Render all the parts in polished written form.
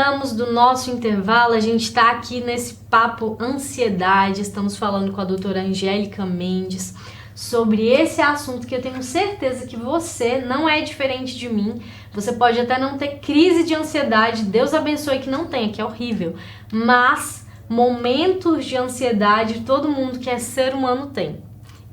voltamos do nosso intervalo, a gente está aqui nesse papo ansiedade, estamos falando com a doutora Angélica Mendes sobre esse assunto que eu tenho certeza que você não é diferente de mim. Você pode até não ter crise de ansiedade, Deus abençoe que não tenha, que é horrível, mas momentos de ansiedade todo mundo que é ser humano tem.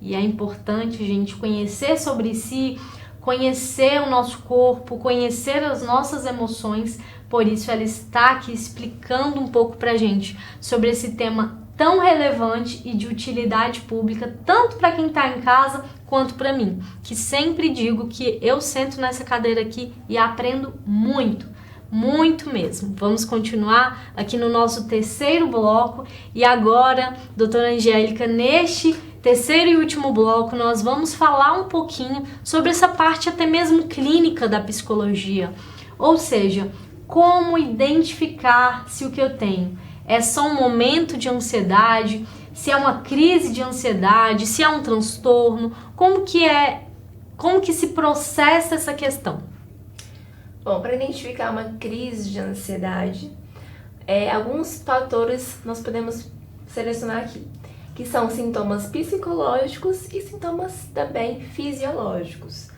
E é importante a gente conhecer sobre si, conhecer o nosso corpo, conhecer as nossas emoções. Por isso ela está aqui explicando um pouco pra gente sobre esse tema tão relevante e de utilidade pública, tanto para quem está em casa quanto para mim, que sempre digo que eu sento nessa cadeira aqui e aprendo muito, muito mesmo. Vamos continuar aqui no nosso terceiro bloco e agora, doutora Angélica, neste terceiro e último bloco, nós vamos falar um pouquinho sobre essa parte até mesmo clínica da psicologia, ou seja, como identificar se o que eu tenho é só um momento de ansiedade, se é uma crise de ansiedade, se é um transtorno, como que se processa essa questão? Bom, para identificar uma crise de ansiedade, alguns fatores nós podemos selecionar aqui, que são sintomas psicológicos e sintomas também fisiológicos.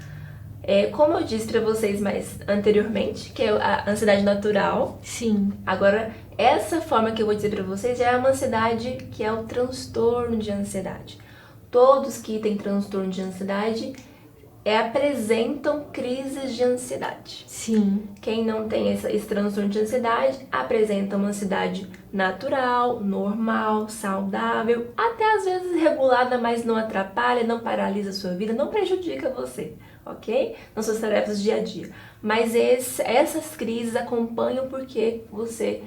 Como eu disse para vocês mais anteriormente, que é a ansiedade natural. Sim. Agora, essa forma que eu vou dizer para vocês é uma ansiedade que é o transtorno de ansiedade. Todos que têm transtorno de ansiedade apresentam crises de ansiedade. Sim. Quem não tem esse transtorno de ansiedade apresenta uma ansiedade natural, normal, saudável, até às vezes regulada, mas não atrapalha, não paralisa a sua vida, não prejudica você, ok? Nas suas tarefas do dia a dia. Mas essas crises acompanham porque você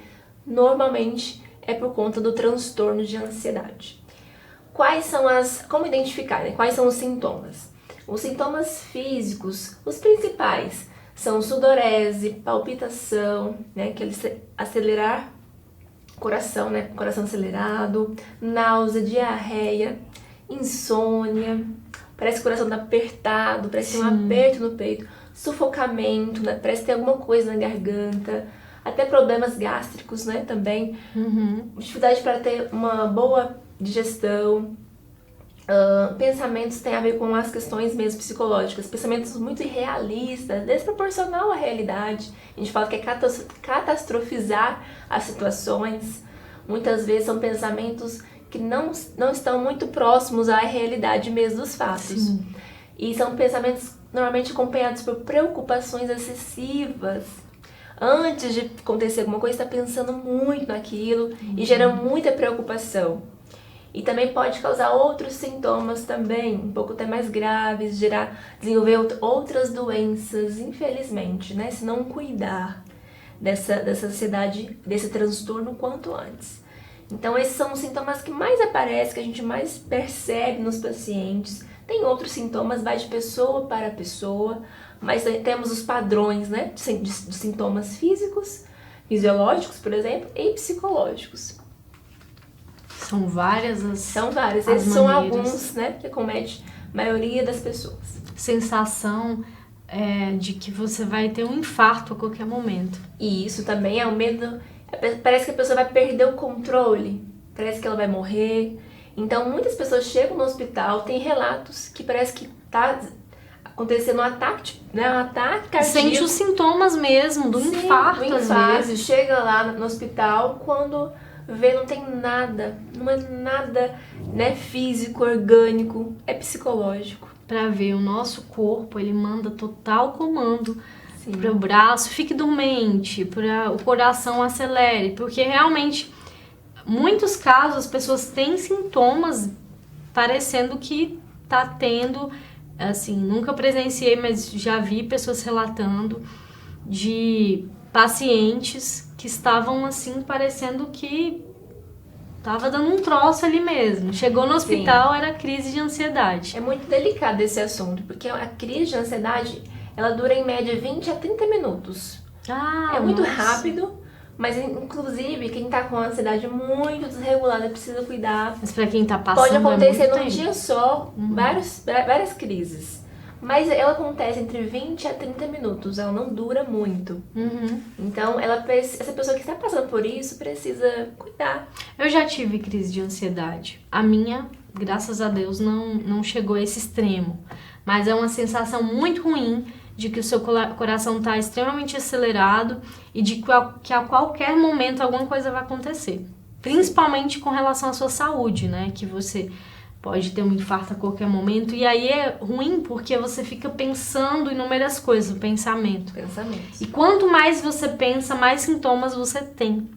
normalmente é por conta do transtorno de ansiedade. Como identificar, né? Quais são os sintomas? Os sintomas físicos, os principais, são sudorese, palpitação, né? Aquele acelerar coração, né? Coração acelerado, náusea, diarreia, insônia, parece que o coração tá apertado, parece um aperto no peito, sufocamento, né? Parece que tem alguma coisa na garganta, até problemas gástricos, né? Também, dificuldade para ter uma boa digestão. Pensamentos têm a ver com as questões mesmo psicológicas, pensamentos muito irrealistas, desproporcional à realidade. A gente fala que é catastrofizar as situações. Muitas vezes são pensamentos que não estão muito próximos à realidade mesmo dos fatos. Sim. E são pensamentos normalmente acompanhados por preocupações excessivas. Antes de acontecer alguma coisa, está pensando muito naquilo e gera muita preocupação. E também pode causar outros sintomas também, um pouco até mais graves, desenvolver outras doenças, infelizmente, né? Se não cuidar dessa ansiedade, desse transtorno quanto antes. Então esses são os sintomas que mais aparecem, que a gente mais percebe nos pacientes. Tem outros sintomas, vai de pessoa para pessoa, mas temos os padrões, né? De sintomas físicos, fisiológicos, por exemplo, e psicológicos. São várias São várias. Esses são alguns, né, que acomete a maioria das pessoas. Sensação de que você vai ter um infarto a qualquer momento. E isso também é o medo. Parece que a pessoa vai perder o controle. Parece que ela vai morrer. Então, muitas pessoas chegam no hospital, tem relatos que parece que tá acontecendo um ataque, né, um ataque cardíaco. Sente os sintomas mesmo do infarto, às vezes. Chega lá no hospital, quando vê, não tem nada, não é nada, né, físico, orgânico, é psicológico. Pra ver, o nosso corpo, ele manda total comando para o braço, fique dormente, para o coração acelere, porque realmente, muitos casos, as pessoas têm sintomas parecendo que tá tendo, assim, nunca presenciei, mas já vi pessoas relatando de pacientes que estavam assim, parecendo que tava dando um troço ali mesmo. Chegou no hospital, era crise de ansiedade. É muito delicado esse assunto, porque a crise de ansiedade, ela dura em média 20 a 30 minutos. É muito rápido, mas inclusive quem tá com a ansiedade muito desregulada precisa cuidar. Mas pra quem tá passando, pode acontecer num tempo. dia só, várias crises. Mas ela acontece entre 20 a 30 minutos, ela não dura muito. Então, essa pessoa que está passando por isso precisa cuidar. Eu já tive crise de ansiedade. A minha, graças a Deus, não chegou a esse extremo. Mas é uma sensação muito ruim de que o seu coração está extremamente acelerado e de que a qualquer momento alguma coisa vai acontecer. Principalmente com relação à sua saúde, né? Que você pode ter um infarto a qualquer momento. E aí é ruim porque você fica pensando em inúmeras coisas, o pensamento. Pensamentos. E quanto mais você pensa, mais sintomas você tem.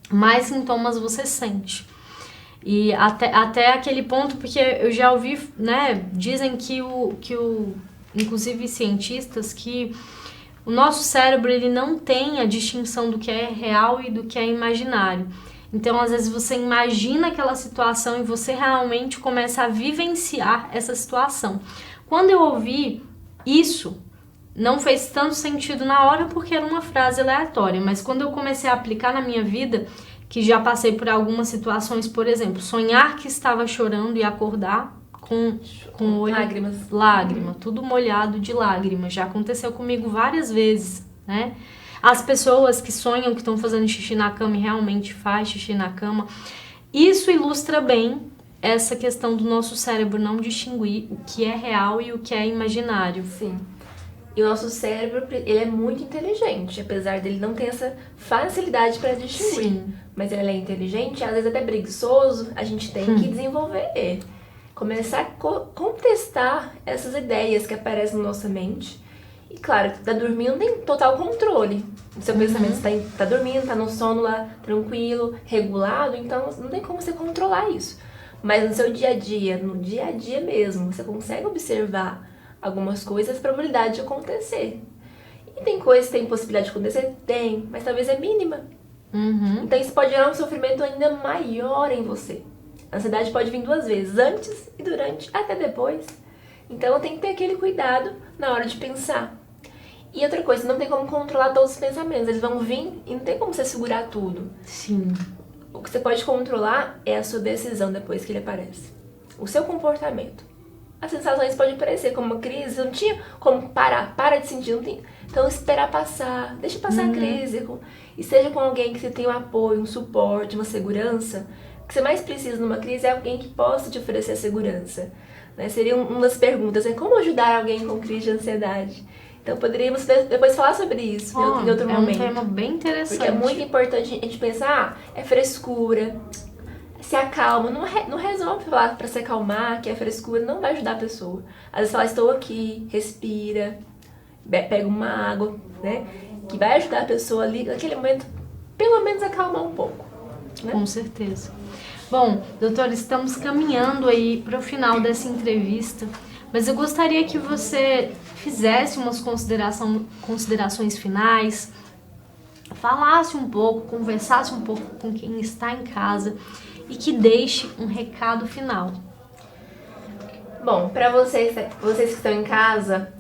Mais sintomas você sente. E até aquele ponto, porque eu já ouvi, né? Dizem inclusive cientistas, que o nosso cérebro ele não tem a distinção do que é real e do que é imaginário. Então, às vezes, você imagina aquela situação e você realmente começa a vivenciar essa situação. Quando eu ouvi isso, não fez tanto sentido na hora porque era uma frase aleatória, mas quando eu comecei a aplicar na minha vida, que já passei por algumas situações, por exemplo, sonhar que estava chorando e acordar com o olho... Lágrima, tudo molhado de lágrimas. Já aconteceu comigo várias vezes, né? As pessoas que sonham que estão fazendo xixi na cama e realmente faz xixi na cama. Isso ilustra bem essa questão do nosso cérebro não distinguir o que é real e o que é imaginário. Sim. E o nosso cérebro, ele é muito inteligente, apesar dele não ter essa facilidade para distinguir. Sim. Mas ele é inteligente, às vezes até preguiçoso, a gente tem que desenvolver ele. Começar a contestar essas ideias que aparecem na nossa mente. E claro, tá dormindo tem total controle. O seu pensamento tá dormindo, tá no sono lá, tranquilo, regulado, então não tem como você controlar isso. Mas no seu dia a dia mesmo, você consegue observar algumas coisas, a probabilidade de acontecer. E tem coisas que tem possibilidade de acontecer? Tem, mas talvez é mínima. Então isso pode gerar um sofrimento ainda maior em você. A ansiedade pode vir 2 vezes, antes e durante, até depois. Então tem que ter aquele cuidado na hora de pensar. E outra coisa, não tem como controlar todos os pensamentos, eles vão vir e não tem como você segurar tudo. Sim. O que você pode controlar é a sua decisão depois que ele aparece. O seu comportamento. As sensações podem aparecer como uma crise, não tinha como para de sentir, não tem. Então esperar passar, deixa passar a crise. E seja com alguém que você tenha um apoio, um suporte, uma segurança. O que você mais precisa numa crise é alguém que possa te oferecer segurança. Né? Seria uma das perguntas, como ajudar alguém com crise de ansiedade? Então poderíamos depois falar sobre isso em outro momento. É um tema bem interessante. Porque é muito importante a gente pensar, é frescura, se acalma, não resolve falar pra se acalmar, que é frescura, não vai ajudar a pessoa. Às vezes fala, estou aqui, respira, pega uma água, né? Que vai ajudar a pessoa ali, naquele momento, pelo menos acalmar um pouco. Né? Com certeza. Bom, doutora, estamos caminhando aí para o final dessa entrevista, mas eu gostaria que você fizesse umas considerações finais, falasse um pouco, conversasse um pouco com quem está em casa e que deixe um recado final. Bom, para vocês que estão em casa,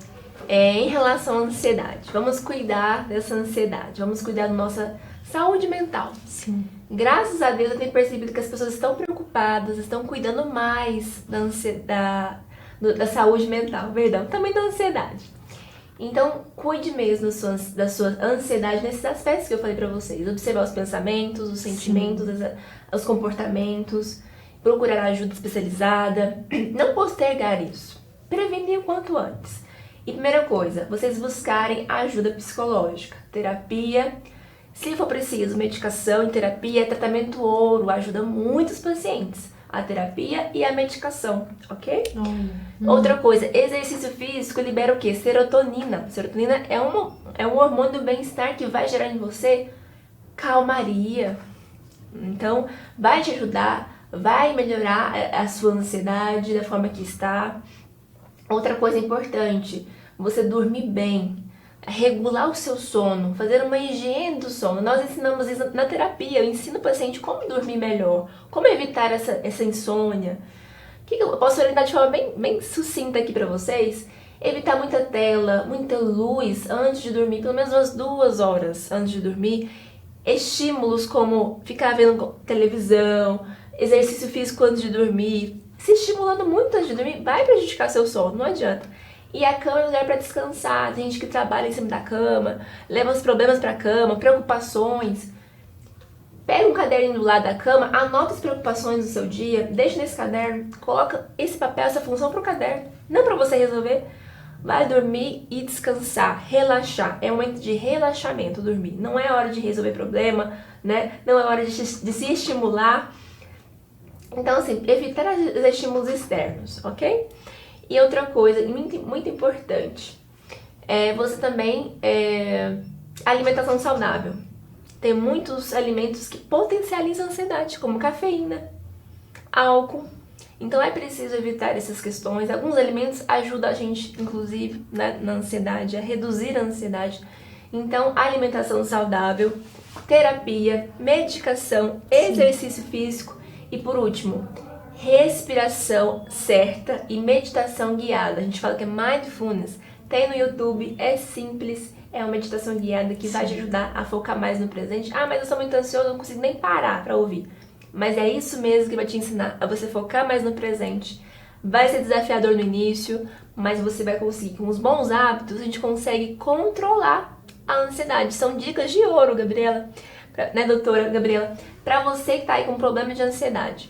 em relação à ansiedade, vamos cuidar dessa ansiedade, vamos cuidar da nossa saúde mental. Sim. Graças a Deus eu tenho percebido que as pessoas estão preocupadas, estão cuidando mais da saúde mental, também da ansiedade. Então, cuide mesmo da sua ansiedade nesses aspectos que eu falei pra vocês. Observar os pensamentos, os sentimentos, os comportamentos, procurar ajuda especializada, não postergar isso, prevenir o quanto antes. E primeira coisa, vocês buscarem ajuda psicológica, terapia, se for preciso, medicação e terapia, tratamento ouro, ajuda muitos pacientes. A terapia e a medicação, ok? Outra coisa, exercício físico libera o quê? Serotonina. Serotonina é um hormônio do bem-estar que vai gerar em você calmaria. Então, vai te ajudar, vai melhorar a sua ansiedade da forma que está. Outra coisa importante, você dormir bem. Regular o seu sono, fazer uma higiene do sono. Nós ensinamos isso na terapia, eu ensino o paciente como dormir melhor, como evitar essa insônia. O que eu posso orientar de forma bem sucinta aqui pra vocês? Evitar muita tela, muita luz antes de dormir, pelo menos umas 2 horas antes de dormir. Estímulos como ficar vendo televisão, exercício físico antes de dormir. Se estimulando muito antes de dormir, vai prejudicar seu sono, não adianta. E a cama é lugar para descansar. Tem gente que trabalha em cima da cama, leva os problemas para a cama, preocupações. Pega um caderninho do lado da cama, anota as preocupações do seu dia, deixa nesse caderno, coloca esse papel, essa função pro caderno, não para você resolver. Vai dormir e descansar, relaxar. É um momento de relaxamento dormir. Não é hora de resolver problema, né? Não é hora de se estimular. Então, assim, evitar os estímulos externos, ok? E outra coisa muito, muito importante, você também, alimentação saudável. Tem muitos alimentos que potencializam a ansiedade, como cafeína, álcool. Então é preciso evitar essas questões. Alguns alimentos ajudam a gente, inclusive, né, na ansiedade, a reduzir a ansiedade. Então, alimentação saudável, terapia, medicação, exercício físico e, por último, respiração certa e meditação guiada. A gente fala que é mindfulness. Tem no YouTube, é simples, é uma meditação guiada que vai te ajudar a focar mais no presente. Ah, mas eu sou muito ansioso, não consigo nem parar para ouvir. Mas é isso mesmo que vai te ensinar a você focar mais no presente. Vai ser desafiador no início, mas você vai conseguir. Com os bons hábitos, a gente consegue controlar a ansiedade. São dicas de ouro, Gabriela, né, doutora Gabriela? Para você que tá aí com problema de ansiedade.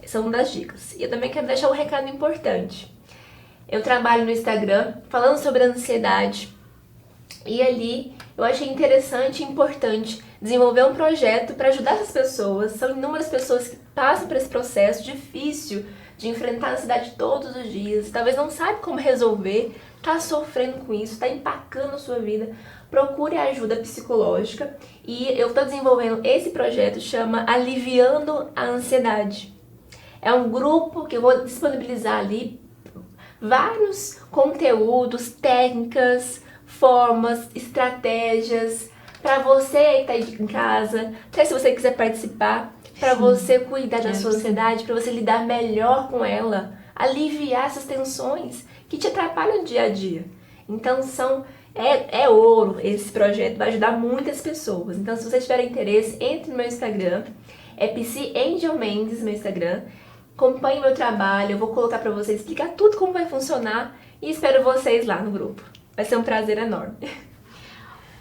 São uma das dicas. E eu também quero deixar um recado importante. Eu trabalho no Instagram falando sobre a ansiedade. E ali eu achei interessante e importante desenvolver um projeto para ajudar essas pessoas. São inúmeras pessoas que passam por esse processo difícil de enfrentar a ansiedade todos os dias. Talvez não sabe como resolver, está sofrendo com isso, está impactando a sua vida. Procure ajuda psicológica. E eu estou desenvolvendo esse projeto, chama Aliviando a Ansiedade. É um grupo que eu vou disponibilizar ali vários conteúdos, técnicas, formas, estratégias para você que tá aí em casa, até se você quiser participar, para você cuidar da sua ansiedade, para você lidar melhor com ela, aliviar essas tensões que te atrapalham no dia a dia. Então é ouro esse projeto, vai ajudar muitas pessoas. Então se vocês tiverem interesse, entre no meu Instagram, é Psy Angel Mendes, meu Instagram. Acompanhe meu trabalho, eu vou colocar para vocês, explicar tudo como vai funcionar e espero vocês lá no grupo. Vai ser um prazer enorme.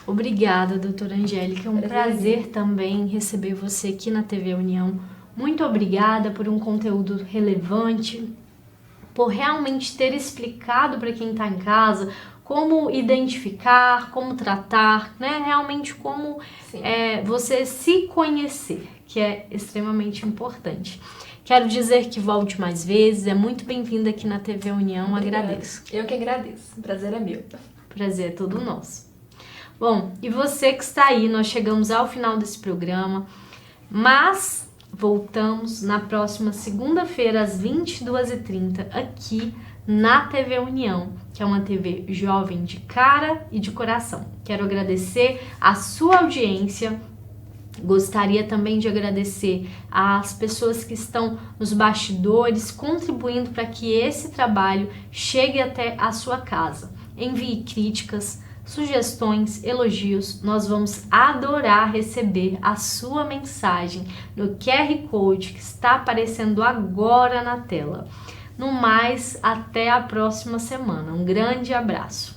Obrigada, doutora Angélica. É um prazer também receber você aqui na TV União. Muito obrigada por um conteúdo relevante, por realmente ter explicado para quem está em casa como identificar, como tratar, né? Realmente como você se conhecer, que é extremamente importante. Quero dizer que volte mais vezes, é muito bem-vinda aqui na TV União, agradeço. Eu que agradeço, o prazer é meu. Prazer é todo nosso. Bom, e você que está aí, nós chegamos ao final desse programa, mas voltamos na próxima segunda-feira às 22h30 aqui na TV União, que é uma TV jovem de cara e de coração. Quero agradecer a sua audiência. Gostaria também de agradecer às pessoas que estão nos bastidores contribuindo para que esse trabalho chegue até a sua casa. Envie críticas, sugestões, elogios. Nós vamos adorar receber a sua mensagem no QR Code que está aparecendo agora na tela. No mais, até a próxima semana. Um grande abraço.